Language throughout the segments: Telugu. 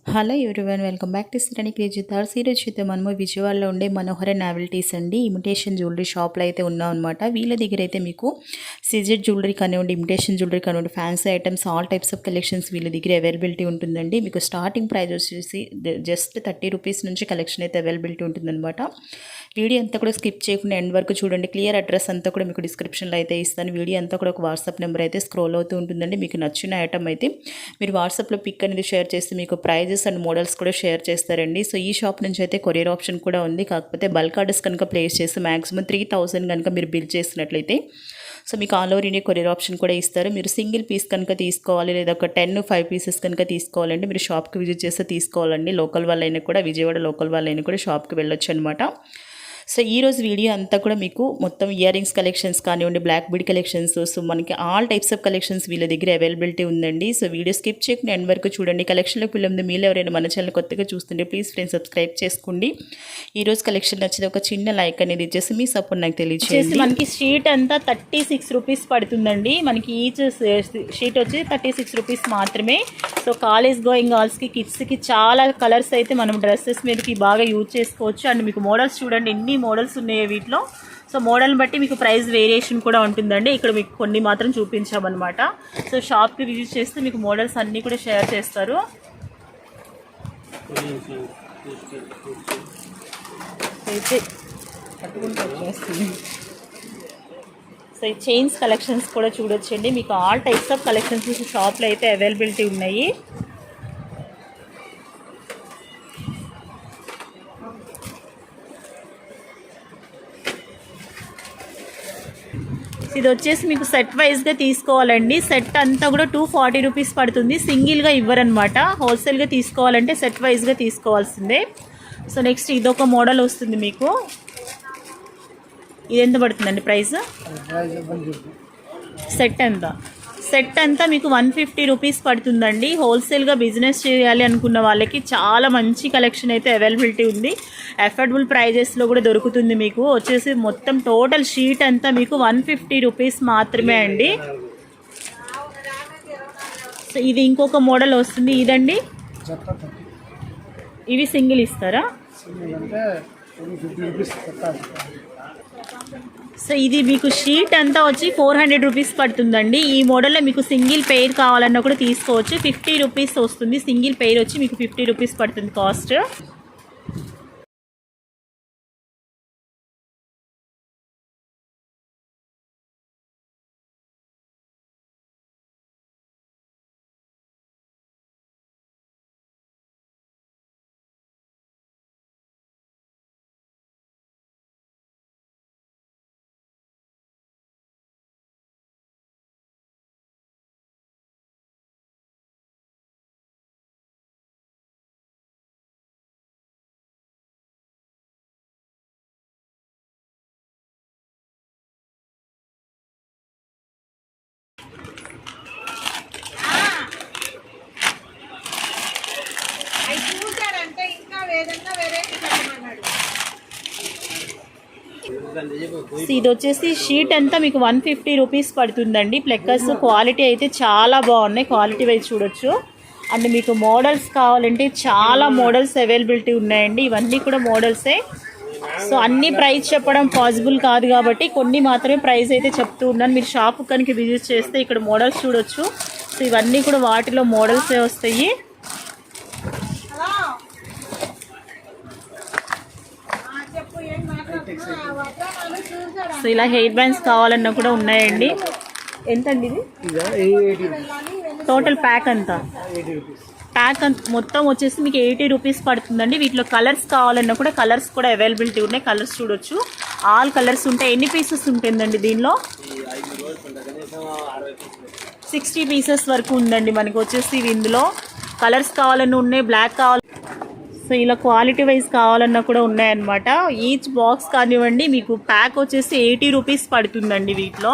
Hello everyone, welcome back to Srirani crazy thoughts. ఈరోజు అయితే మనము విజయవాడలో ఉండే మనోహర నావెల్టీస్ అండి ఇమిటేషన్ జ్యువెలరీ షాప్లో అయితే ఉన్నాం అనమాట. వీళ్ళ దగ్గర అయితే మీకు సిజెడ్ జ్యువెలరీ కానివ్వండి, ఇమిటేషన్ జ్యువెలరీ కానివ్వండి, fancy items, all types of collections వీళ్ళ దగ్గర అవైలబిలిటీ ఉంటుందండి. మీకు స్టార్టింగ్ ప్రైస్ వచ్చేసి జస్ట్ 30 రూపీస్ నుంచి కలెక్షన్ అయితే అవైలబిలిటీ ఉంటుందన్నమాట. వీడియో అంతా కూడా స్కిప్ చేయకుండా ఎండ్ వరకు చూడండి. క్లియర్ అడ్రస్ అంతా కూడా మీకు డిస్క్రిప్షన్లో అయితే ఇస్తాను. వీడియో అంతా కూడా ఒక వాట్సాప్ నెంబర్ అయితే స్క్రోల్ అవుతూ ఉంటుందండి. మీకు నచ్చిన ఐటమ్ అయితే మీరు వాట్సాప్లో పిక్ అనేది షేర్ చేస్తే మీకు ప్రైజెస్ అండ్ మోడల్స్ కూడా షేర్ చేస్తారండి. సో ఈ షాప్ నుంచి అయితే కొరియర్ ఆప్షన్ కూడా ఉంది. కాకపోతే బల్క్ ఆర్డర్స్ కనుక ప్లేస్ చేసి మ్యాక్సిమం 3000 కనుక మీరు బిల్ చేసినట్లయితే సో మీకు all over India courier option కూడా ఇస్తారు. మీరు సింగిల్ పీస్ కనుక తీసుకోవాలి లేదా ఒక 10-5 పీసెస్ కనుక తీసుకోవాలంటే మీరు షాప్కి విజిట్ చేస్తే తీసుకోవాలండి. లోకల్ వాళ్ళైనా కూడా, విజయవాడ లోకల్ వాళ్ళైనా కూడా షాప్కి వెళ్ళొచ్చు అనమాట. సో ఈరోజు వీడియో అంతా కూడా మీకు మొత్తం ఇయర్ రింగ్స్ కలెక్షన్స్ కానివ్వండి, బ్లాక్ బీడ్ కలెక్షన్స్, సో మనకి ఆల్ టైప్స్ ఆఫ్ కలెక్షన్స్ వీళ్ళ దగ్గర అవైలబిలిటీ ఉందండి. సో వీడియో స్కిప్ చేయకుండా ఎండ్ వరకు చూడండి. కలెక్షన్లోకి వెళ్ళే మీరు ఎవరైనా మన ఛానల్ కొత్తగా చూస్తుంటే ప్లీజ్ ఫ్రెండ్స్ సబ్స్క్రైబ్ చేసుకోండి. ఈరోజు కలెక్షన్ నచ్చితే ఒక చిన్న లైక్ అనేది ఇచ్చేసి మీ సపోర్ట్ నాకు తెలియజేయండి. మనకి షీట్ అంతా 36 రూపీస్ పడుతుందండి. మనకి ఈచ్ షీట్ వచ్చి 36 రూపీస్ మాత్రమే. సో కాలేజ్ గోయింగ్ గర్ల్స్కి, కిడ్స్కి చాలా కలర్స్ అయితే మనం డ్రెస్సెస్ మీదకి బాగా యూజ్ చేసుకోవచ్చు. అండ్ మీకు మోడల్స్ చూడండి ఎన్ని మోడల్స్ ఉన్నాయి వీటిలో. సో మోడల్ బట్టి మీకు ప్రైస్ వేరియేషన్ కూడా ఉంటుందండి. ఇక్కడ మీకు కొన్ని మాత్రం చూపించామన్నమాట. సో షాప్కి విజిట్ చేస్తే మీకు మోడల్స్ అన్నీ కూడా షేర్ చేస్తారు. అయితే సో ఈ చైన్స్ కలెక్షన్స్ కూడా చూడొచ్చండి. మీకు ఆల్ టైప్స్ ఆఫ్ కలెక్షన్స్ షాప్లో అయితే అవైలబిలిటీ ఉన్నాయి. ఇది వచ్చేసి మీకు సెట్ వైజ్గా తీసుకోవాలండి. సెట్ అంతా కూడా 240 రూపీస్ పడుతుంది. సింగిల్గా ఇవ్వరనమాట. హోల్సేల్గా తీసుకోవాలంటే సెట్ వైజ్గా తీసుకోవాల్సిందే. సో నెక్స్ట్ ఇదొక మోడల్ వస్తుంది మీకు. ఇది ఎంత పడుతుందండి ప్రైస్? సెట్ అంతా మీకు 150 రూపీస్ పడుతుందండి. హోల్సేల్గా బిజినెస్ చేయాలి అనుకున్న వాళ్ళకి చాలా మంచి కలెక్షన్ అయితే అవైలబిలిటీ ఉంది. అఫోర్డబుల్ ప్రైజెస్లో కూడా దొరుకుతుంది. మీకు వచ్చేసి మొత్తం టోటల్ షీట్ అంతా మీకు 150 రూపీస్ మాత్రమే అండి. సో ఇది ఇంకొక మోడల్ వస్తుంది. ఇదండి, ఇవి సింగిల్ ఇస్తారా? సో ఇది మీకు షీట్ అంతా వచ్చి 400 రూపీస్ పడుతుందండి. ఈ మోడల్లో మీకు సింగిల్ పెయిర్ కావాలన్నా కూడా తీసుకోవచ్చు. 50 రూపీస్ వస్తుంది. సింగిల్ పెయిర్ వచ్చి మీకు 50 రూపీస్ పడుతుంది కాస్ట్. ఇది వచ్చేసి షీట్ అంతా మీకు 150 రూపీస్ పడుతుందండి. ప్లెక్కర్స్ క్వాలిటీ అయితే చాలా బాగున్నాయి. క్వాలిటీ వైజ్ చూడొచ్చు. అండ్ మీకు మోడల్స్ కావాలంటే చాలా మోడల్స్ అవైలబిలిటీ ఉన్నాయండి. ఇవన్నీ కూడా మోడల్సే. సో అన్ని ప్రైస్ చెప్పడం పాసిబుల్ కాదు కాబట్టి కొన్ని మాత్రమే ప్రైస్ అయితే చెప్తూ ఉన్నాను. మీరు షాప్ కనుక విజిట్ చేస్తే ఇక్కడ మోడల్స్ చూడొచ్చు. సో ఇవన్నీ కూడా వాటిలో మోడల్సే వస్తాయి. సో ఇలా హెయిర్ బ్యాండ్స్ కావాలన్నా కూడా ఉన్నాయండి. ఎంతండి ఇది? టోటల్ ప్యాక్ అంతా మొత్తం వచ్చేసి మీకు 80 రూపీస్ పడుతుందండి. వీటిలో కలర్స్ కావాలన్నా కూడా కలర్స్ కూడా అవైలబిలిటీ ఉన్నాయి. కలర్స్ చూడొచ్చు. ఆల్ కలర్స్ ఉంటాయి. ఎన్ని పీసెస్ ఉంటుందండి దీనిలో? 60 పీసెస్ వరకు ఉందండి మనకు వచ్చేసి. ఇందులో కలర్స్ కావాలన్నా ఉన్నాయి, బ్లాక్ కావాలి. సో ఇలా క్వాలిటీ వైజ్ కావాలన్నా కూడా ఉన్నాయన్నమాట. ఈచ్ బాక్స్ కానివ్వండి మీకు ప్యాక్ వచ్చేసి 80 రూపీస్ పడుతుందండి. వీటిలో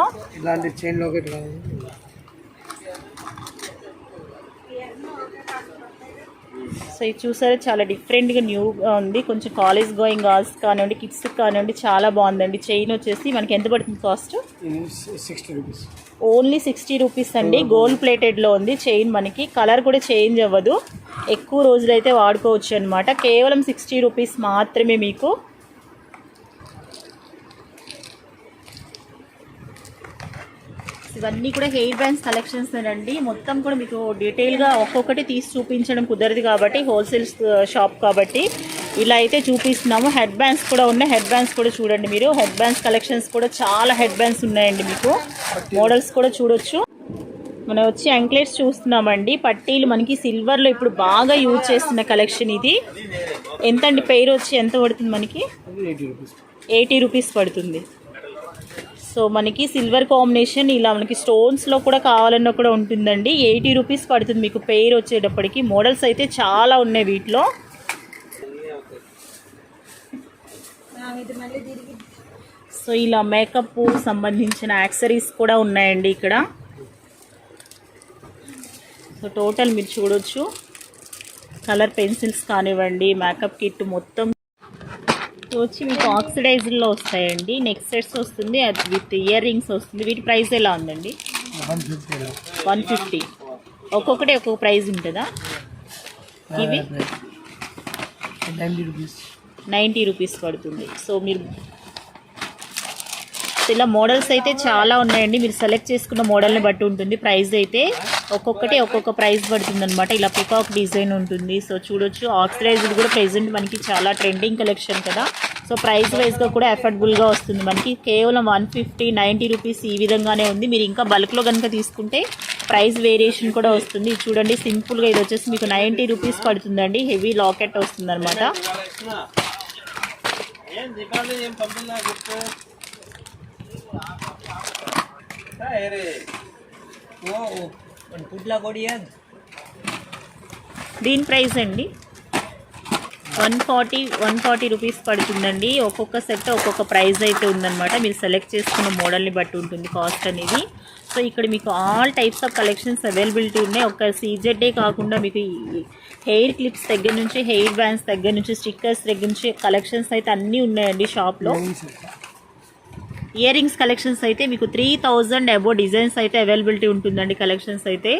సో ఇది చూసారా, చాలా డిఫరెంట్గా న్యూగా ఉంది. కొంచెం కాలేజ్ గోయింగ్ గర్ల్స్ కానివ్వండి, కిడ్స్ కానివ్వండి చాలా బాగుందండి. చైన్ వచ్చేసి మనకి ఎంత పడుతుంది కాస్ట్? 60 రూపీస్. ఓన్లీ 60 రూపీస్ అండి. గోల్డ్ ప్లేటెడ్లో ఉంది చైన్. మనకి కలర్ కూడా చేంజ్ అవ్వదు. ఎక్కువ రోజులైతే వాడుకోవచ్చు అనమాట. కేవలం 60 రూపీస్ మాత్రమే మీకు. ఇవన్నీ కూడా హెయిర్ బ్యాండ్స్ కలెక్షన్స్ అండి. మొత్తం కూడా మీకు డీటెయిల్గా ఒక్కొక్కటి తీసి చూపించడం కుదరదు కాబట్టి, హోల్సేల్ షాప్ కాబట్టి ఇలా అయితే చూపిస్తున్నాము. హెడ్ బ్యాండ్స్ కూడా ఉన్నాయి. హెడ్ బ్యాండ్స్ కూడా చూడండి మీరు. హెడ్ బ్యాండ్స్ కలెక్షన్స్ కూడా చాలా హెడ్ బ్యాండ్స్ ఉన్నాయండి. మీకు మోడల్స్ కూడా చూడొచ్చు. మనం వచ్చి యాంక్లెట్స్ చూస్తున్నామండి. పట్టీలు మనకి సిల్వర్లో ఇప్పుడు బాగా యూజ్ చేస్తున్న కలెక్షన్ ఇది. ఎంత అండి పెయిర్ వచ్చి ఎంత పడుతుంది మనకి? 80 రూపీస్ పడుతుంది. సో మనకి సిల్వర్ కాంబినేషన్ ఇలా మనకి స్టోన్స్లో కూడా కావాలన్నా కూడా ఉంటుందండి. 80 రూపీస్ పడుతుంది మీకు పెయిర్ వచ్చేటప్పటికి. మోడల్స్ అయితే చాలా ఉన్నాయి వీటిలో. సో ఇలా మేకప్ సంబంధించిన యాక్సరీస్ కూడా ఉన్నాయండి ఇక్కడ. సో టోటల్ మీరు చూడొచ్చు. కలర్ పెన్సిల్స్ కానివ్వండి, మేకప్ కిట్ మొత్తం వచ్చి మీకు ఆక్సిడైజ్డ్లో వస్తాయండి. నెక్ సెట్స్ వస్తుంది, అది విత్ ఇయర్ రింగ్స్ వస్తుంది. వీటి ప్రైస్ ఎలా ఉందండి? 150. ఒక్కొక్కటి ఒక్కొక్క ప్రైస్ ఉంటుందా? ఇవి 90 రూపీస్ పడుతుంది. సో మీరు ఇలా మోడల్స్ అయితే చాలా ఉన్నాయండి. మీరు సెలెక్ట్ చేసుకున్న మోడల్ని బట్టి ఉంటుంది ప్రైస్ అయితే. ఒక్కొక్కటి ఒక్కొక్క ప్రైస్ పడుతుంది అనమాట. ఇలా పికాక్ డిజైన్ ఉంటుంది. సో చూడొచ్చు. ఆక్సిడైజ్డ్ కూడా ప్రెజెంట్ మనకి చాలా ట్రెండింగ్ కలెక్షన్ కదా. సో ప్రైస్ వైజ్గా కూడా అఫోర్డబుల్గా వస్తుంది మనకి. కేవలం 150, 90 రూపీస్ ఈ విధంగానే ఉంది. మీరు ఇంకా బల్క్లో కనుక తీసుకుంటే ప్రైస్ వేరియేషన్ కూడా వస్తుంది. చూడండి సింపుల్గా ఇది వచ్చేసి మీకు 90 రూపీస్ పడుతుందండి. హెవీ లాకెట్ వస్తుంది అనమాట. దీని ప్రైస్ అండి 140 రూపీస్ పడుతుందండి. ఒక్కొక్క సెట్ ఒక్కొక్క ప్రైస్ అయితే ఉందన్నమాట. మీరు సెలెక్ట్ చేసుకున్న మోడల్ని బట్టి ఉంటుంది కాస్ట్ అనేది. సో ఇక్కడ మీకు all types of collections availability ఉన్నాయి. ఒక సీజెడ్డే కాకుండా మీకు హెయిర్ క్లిప్స్ దగ్గర నుంచి, హెయిర్ బ్యాండ్స్ దగ్గర నుంచి, స్టిక్కర్స్ దగ్గర నుంచి కలెక్షన్స్ అయితే అన్నీ ఉన్నాయండి షాప్లో. ఇయర్ రింగ్స్ కలెక్షన్స్ అయితే మీకు 3000 అబో డిజైన్స్ అయితే అవైలబిలిటీ ఉంటుందండి కలెక్షన్స్ అయితే.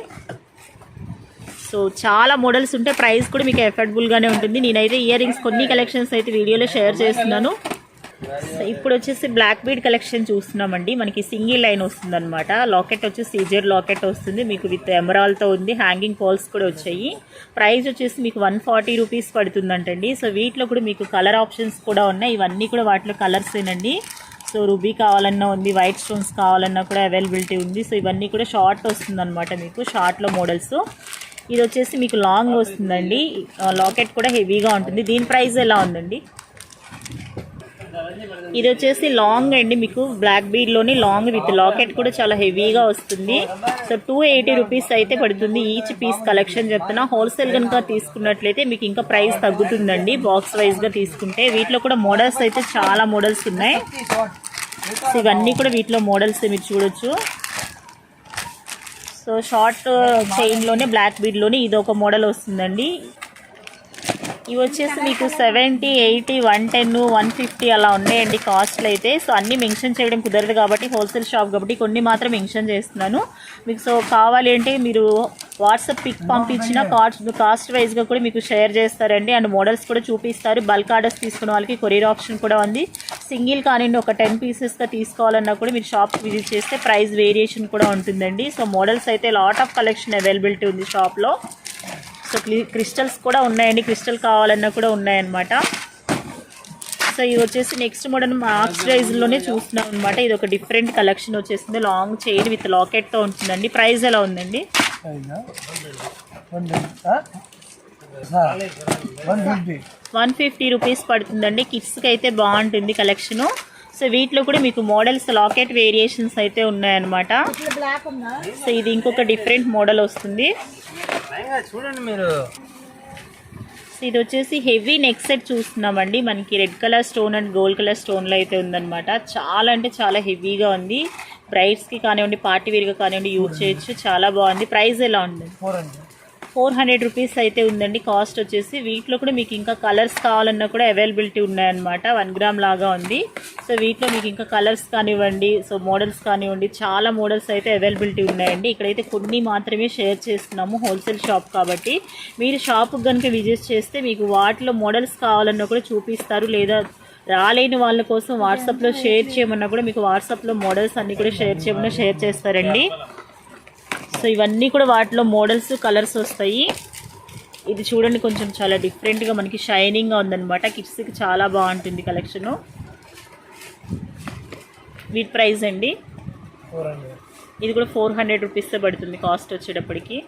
సో చాలా మోడల్స్ ఉంటాయి. ప్రైస్ కూడా మీకు అఫోర్డబుల్గానే ఉంటుంది. నేనైతే ఇయర్ రింగ్స్ కొన్ని కలెక్షన్స్ అయితే వీడియోలో షేర్ చేస్తున్నాను. ఇప్పుడు వచ్చేసి బ్లాక్ బీడ్ కలెక్షన్ చూస్తున్నామండి. మనకి సింగిల్ లైన్ వస్తుంది అనమాట. లాకెట్ వచ్చి సీజర్ లాకెట్ వస్తుంది మీకు విత్ ఎమరాల్తో ఉంది. హ్యాంగింగ్ పాల్స్ కూడా వచ్చాయి. ప్రైస్ వచ్చేసి మీకు 140 రూపీస్ పడుతుందంటండి. సో వీటిలో కూడా మీకు కలర్ ఆప్షన్స్ కూడా ఉన్నాయి. ఇవన్నీ కూడా వాటిలో కలర్స్ ఏనండి. సో రూబీ కావాలన్నా ఉంది, వైట్ స్టోన్స్ కావాలన్నా కూడా అవైలబిలిటీ ఉంది. సో ఇవన్నీ కూడా షార్ట్ వస్తుంది అనమాట మీకు. షార్ట్లో మోడల్స్. ఇది వచ్చేసి మీకు లాంగ్ వస్తుందండి. లాకెట్ కూడా హెవీగా ఉంటుంది. దీని ప్రైస్ ఎలా ఉందండి? ఇది వచ్చేసి లాంగ్ అండి. మీకు బ్లాక్ బీడ్లోని లాంగ్ విత్ లాకెట్ కూడా చాలా హెవీగా వస్తుంది. సో 280 రూపీస్ అయితే పడుతుంది ఈచ్ పీస్ కలెక్షన్ చెప్తున్నా. హోల్సేల్ కనుక తీసుకున్నట్లయితే మీకు ఇంకా ప్రైస్ తగ్గుతుందండి బాక్స్ వైజ్గా తీసుకుంటే. వీటిలో కూడా మోడల్స్ అయితే చాలా మోడల్స్ ఉన్నాయి. సో ఇవన్నీ కూడా వీటిలో మోడల్స్ మీరు చూడొచ్చు. సో షార్ట్ చైన్లోనే బ్లాక్ బీడ్లోనే ఇది ఒక మోడల్ వస్తుందండి. ఇవి వచ్చేసి మీకు 70, 80, 110, 150 అలా ఉన్నాయండి కాస్ట్లు అయితే. సో అన్నీ మెన్షన్ చేయడం కుదరదు కాబట్టి హోల్సేల్ షాప్ కాబట్టి కొన్ని మాత్రం మెన్షన్ చేస్తున్నాను మీకు. సో కావాలి అంటే మీరు వాట్సాప్ పిక్ పంపించిన కాస్ట్ వైజ్గా కూడా మీకు షేర్ చేస్తారండి. అండ్ మోడల్స్ కూడా చూపిస్తారు. బల్క్ ఆర్డర్స్ తీసుకున్న వాళ్ళకి కొరియర్ ఆప్షన్ కూడా ఉంది. సింగిల్ కానివ్వండి ఒక 10 పీసెస్గా తీసుకోవాలన్నా కూడా మీరు షాప్కి విజిట్ చేస్తే ప్రైస్ వేరియేషన్ కూడా ఉంటుందండి. సో మోడల్స్ అయితే లాట్ ఆఫ్ కలెక్షన్ అవైలబిలిటీ ఉంది షాప్లో. సో క్రిస్టల్స్ కూడా ఉన్నాయండి. క్రిస్టల్ కావాలన్నా కూడా ఉన్నాయన్నమాట. సో ఇది వచ్చేసి నెక్స్ట్ మోడల్ ఆక్సిడైజ్లోనే చూస్తున్నాం అనమాట. ఇది ఒక డిఫరెంట్ కలెక్షన్ వచ్చేసింది. లాంగ్ చైన్ విత్ లాకెట్తో ఉంటుందండి. ప్రైస్ ఎలా ఉందండి? 150 రూపీస్ పడుతుందండి. కిడ్స్కి అయితే బాగుంటుంది కలెక్షను. సో వీటిలో కూడా మీకు మోడల్స్ లాకెట్ వేరియేషన్స్ అయితే ఉన్నాయన్నమాట. సో ఇది ఇంకొక డిఫరెంట్ మోడల్ వస్తుంది. చూడండి మీరు. సో ఇది వచ్చేసి హెవీ నెక్ సెట్ చూస్తున్నామండి. మనకి red colour stone and gold colour స్టోన్లో అయితే ఉందన్నమాట. చాలా అంటే చాలా హెవీగా ఉంది. బ్రైడ్స్కి కానివ్వండి, పార్టీ వేర్గా కానివ్వండి యూజ్ చేయొచ్చు. చాలా బాగుంది. ప్రైస్ ఎలా ఉంది? 400 రూపీస్ అయితే ఉందండి కాస్ట్ వచ్చేసి. వీటిలో కూడా మీకు ఇంకా కలర్స్ కావాలన్నా కూడా అవైలబిలిటీ ఉన్నాయన్నమాట. 1 గ్రామ్ లాగా ఉంది. సో వీటిలో మీకు ఇంకా కలర్స్ కానివ్వండి, సో మోడల్స్ కానివ్వండి, చాలా మోడల్స్ అయితే అవైలబిలిటీ ఉన్నాయండి. ఇక్కడైతే కొన్ని మాత్రమే షేర్ చేస్తున్నాము, హోల్సేల్ షాప్ కాబట్టి. మీరు షాప్కి కనుక విజిట్ చేస్తే మీకు వాటిలో మోడల్స్ కావాలన్నా కూడా చూపిస్తారు. లేదా రాలేని వాళ్ళ కోసం వాట్సాప్లో షేర్ చేయమన్నా కూడా మీకు వాట్సాప్లో మోడల్స్ అన్నీ కూడా షేర్ చేయమన్నా షేర్ చేస్తారండి. సో ఇవన్నీ కూడా వాటిలో మోడల్స్ కలర్స్ వస్తాయి. ఇది చూడండి, కొంచెం చాలా డిఫరెంట్గా మనకి షైనింగ్గా ఉందన్నమాట. కిడ్స్కి చాలా బాగుంటుంది కలెక్షను. వీటి ప్రైస్ అండి, ఇది కూడా 400 రూపీస్ పడుతుంది కాస్ట్ వచ్చేటప్పటికి.